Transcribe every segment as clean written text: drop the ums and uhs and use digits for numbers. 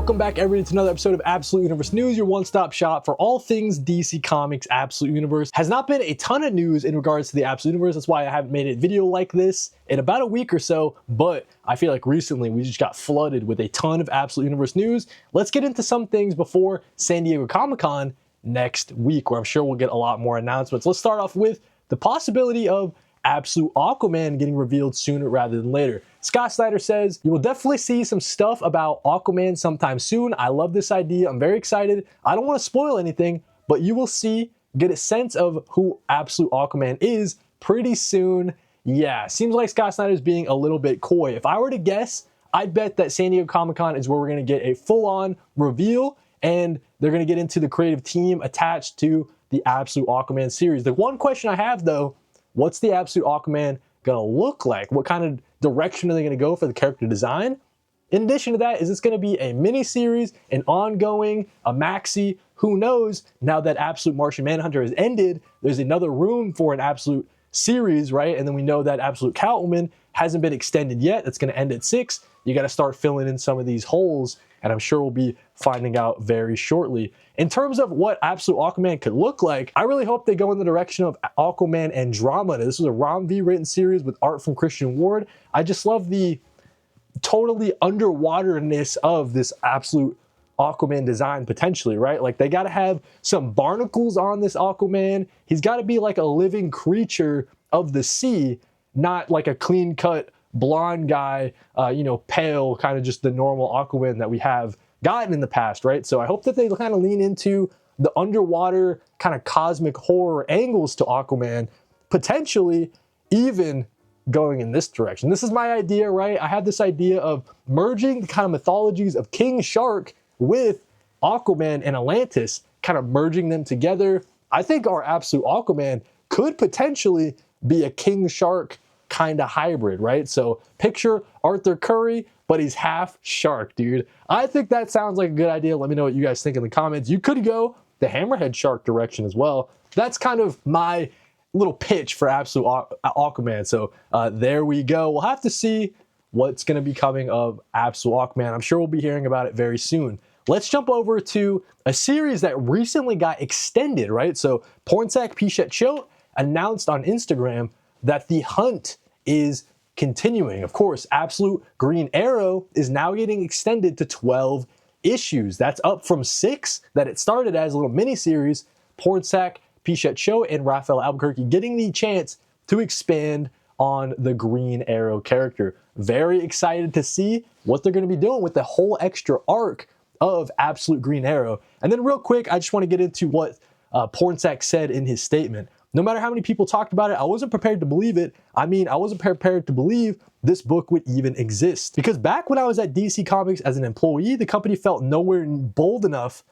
Welcome back everybody to another episode of Absolute Universe News, your one-stop shop for all things DC Comics Absolute Universe. Has not been a ton of news in regards to the Absolute Universe. That's why I haven't made a video like this in about a week or so, but I feel like recently we just got flooded with a ton of Absolute Universe news. Let's get into some things before San Diego Comic Con next week, where I'm sure we'll get a lot more announcements. Let's start off with the possibility of Absolute Aquaman getting revealed sooner rather than later. Scott Snyder says, "You will definitely see some stuff about Aquaman sometime soon. I love this idea. I'm very excited. I don't want to spoil anything, but you will see, get a sense of who Absolute Aquaman is pretty soon." Yeah, seems like Scott Snyder is being a little bit coy. If I were to guess, I'd bet that San Diego Comic Con is where we're going to get a full-on reveal, and they're going to get into the creative team attached to the Absolute Aquaman series. The one question I have, though, what's the Absolute Aquaman gonna look like? What kind of direction are they gonna go for the character design? In addition to that, is this gonna be a mini-series, an ongoing, a maxi? Who knows? Now that Absolute Martian Manhunter has ended, there's another room for an Absolute series, right? And then we know that Absolute Catwoman hasn't been extended yet. It's gonna end at 6. You gotta start filling in some of these holes, and I'm sure we'll be finding out very shortly. In terms of what Absolute Aquaman could look like, I really hope they go in the direction of Aquaman Andromeda. This was a Ron V written series with art from Christian Ward. I just love the totally underwaterness of this Absolute Aquaman design potentially, right? Like, they got to have some barnacles on this Aquaman. He's got to be like a living creature of the sea, not like a clean-cut blonde guy, pale, kind of just the normal Aquaman that we have gotten in the past, right? So I hope that they kind of lean into the underwater kind of cosmic horror angles to Aquaman, potentially even going in this direction. This is my idea, right? I had this idea of merging the kind of mythologies of King Shark with Aquaman and Atlantis, kind of merging them together. I think our Absolute Aquaman could potentially be a King Shark kind of hybrid, right? So picture Arthur Curry, but he's half shark, dude. I think that sounds like a good idea. Let me know what you guys think in the comments. You could go the Hammerhead Shark direction as well. That's kind of my little pitch for Absolute Aquaman. So there we go. We'll have to see what's going to be coming of Absolute Aquaman. I'm sure we'll be hearing about it very soon. Let's jump over to a series that recently got extended, right? So Pornsak Pichette Choate announced on Instagram that the hunt is continuing. Of course, Absolute Green Arrow is now getting extended to 12 issues. That's up from 6 that it started as a little mini-series. Pornsak Pichette Choate and Raphael Albuquerque getting the chance to expand on the Green Arrow character. Very excited to see what they're going to be doing with the whole extra arc of Absolute Green Arrow. And then real quick, I just want to get into what Pornsak said in his statement. No matter how many people talked about it, I wasn't prepared to believe it. I mean, I wasn't prepared to believe this book would even exist. Because back when I was at DC Comics as an employee, the company felt nowhere bold enough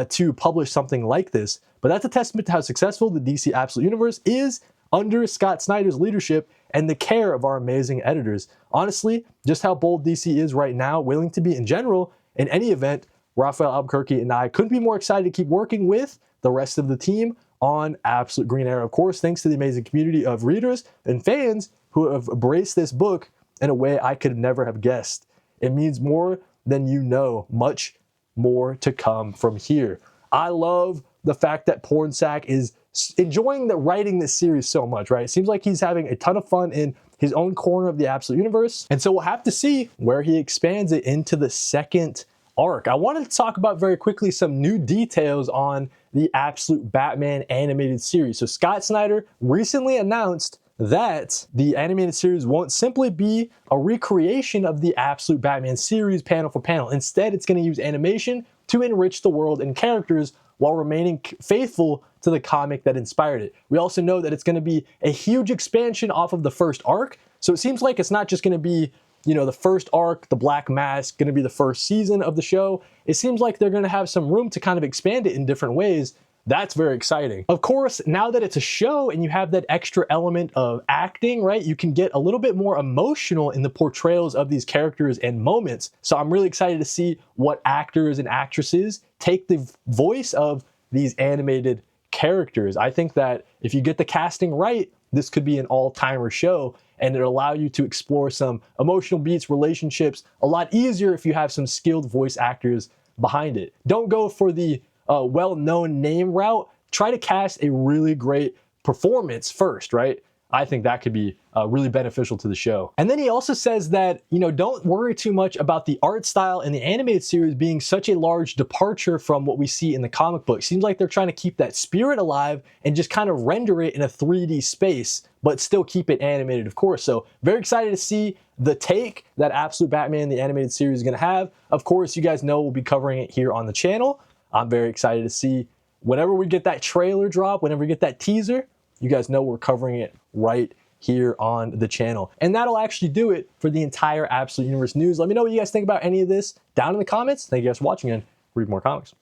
to publish something like this. But that's a testament to how successful the DC Absolute Universe is under Scott Snyder's leadership and the care of our amazing editors. Honestly, just how bold DC is right now, willing to be in general, in any event, Raphael Albuquerque and I couldn't be more excited to keep working with the rest of the team on Absolute Green Arrow. Of course, thanks to the amazing community of readers and fans who have embraced this book in a way I could never have guessed. It means more than you know, much more to come from here. I love the fact that Pornsak is enjoying writing this series so much, right? It seems like he's having a ton of fun in his own corner of the Absolute Universe. And so we'll have to see where he expands it into the second arc. I wanted to talk about very quickly some new details on the Absolute Batman animated series. So Scott Snyder recently announced that the animated series won't simply be a recreation of the Absolute Batman series panel for panel. Instead, it's going to use animation to enrich the world and characters while remaining faithful to the comic that inspired it. We also know that it's going to be a huge expansion off of the first arc. So it seems like it's not just going to be, the first arc, the Black Mask, going to be the first season of the show. It seems like they're going to have some room to kind of expand it in different ways. That's very exciting. Of course, now that it's a show and you have that extra element of acting, right, you can get a little bit more emotional in the portrayals of these characters and moments. So I'm really excited to see what actors and actresses take the voice of these animated characters. I think that if you get the casting right, this could be an all-timer show, and it'll allow you to explore some emotional beats, relationships, a lot easier if you have some skilled voice actors behind it. Don't go for the well-known name route. Try to cast a really great performance first, right? I think that could be really beneficial to the show. And then he also says that, you know, don't worry too much about the art style in the animated series being such a large departure from what we see in the comic book. Seems like they're trying to keep that spirit alive and just kind of render it in a 3D space, but still keep it animated, of course. So very excited to see the take that Absolute Batman, the animated series, is going to have. Of course, you guys know we'll be covering it here on the channel. I'm very excited to see whenever we get that trailer drop, whenever we get that teaser, you guys know we're covering it right here on the channel. And that'll actually do it for the entire Absolute Universe news. Let me know what you guys think about any of this down in the comments. Thank you guys for watching and read more comics.